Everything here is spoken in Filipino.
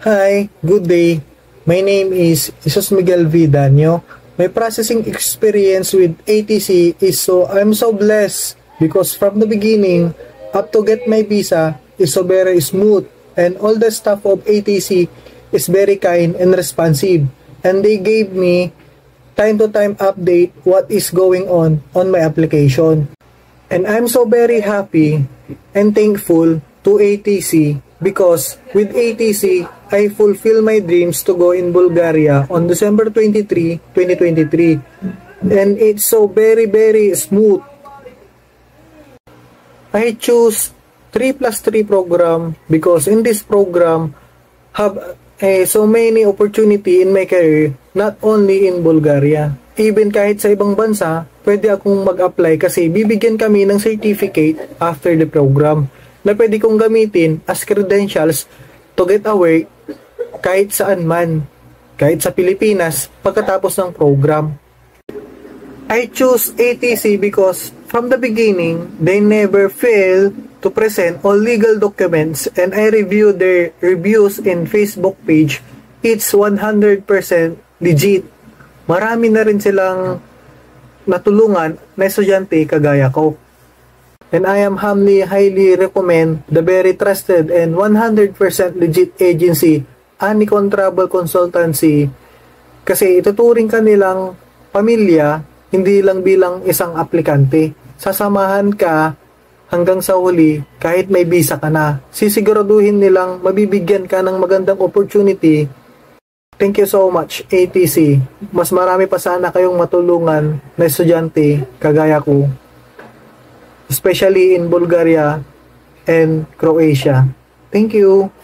Hi, good day. My name is Jesus Miguel Vidanyo. My processing experience with ATC is I'm so blessed because from the beginning up to get my visa is so very smooth and all the staff of ATC is very kind and responsive and they gave me time to time update what is going on my application. And I'm so very happy and thankful to ATC because with ATC, I fulfill my dreams to go in Bulgaria on December 23, 2023. And it's so very smooth. I choose 3+3 program because in this program have so many opportunity in my career, not only in Bulgaria. Even kahit sa ibang bansa, pwede akong mag-apply kasi bibigyan kami ng certificate after the program na pwede kong gamitin as credentials to get away kahit saan man, kahit sa Pilipinas pagkatapos ng program. I choose ATC because from the beginning, they never fail to present all legal documents and I review their reviews in Facebook page. It's 100% legit. Marami na rin silang natulungan na estudyante kagaya ko. And I am highly recommend the very trusted and 100% legit agency, Anicon Travel Consultancy, kasi ituturing ka nilang pamilya, hindi lang bilang isang aplikante. Sasamahan ka hanggang sa huli kahit may visa ka na. Sisiguraduhin nilang mabibigyan ka ng magandang opportunity. Thank you so much, ATC. Mas marami pa sana kayong matulungan na estudyante kagaya ko, especially in Bulgaria and Croatia. Thank you.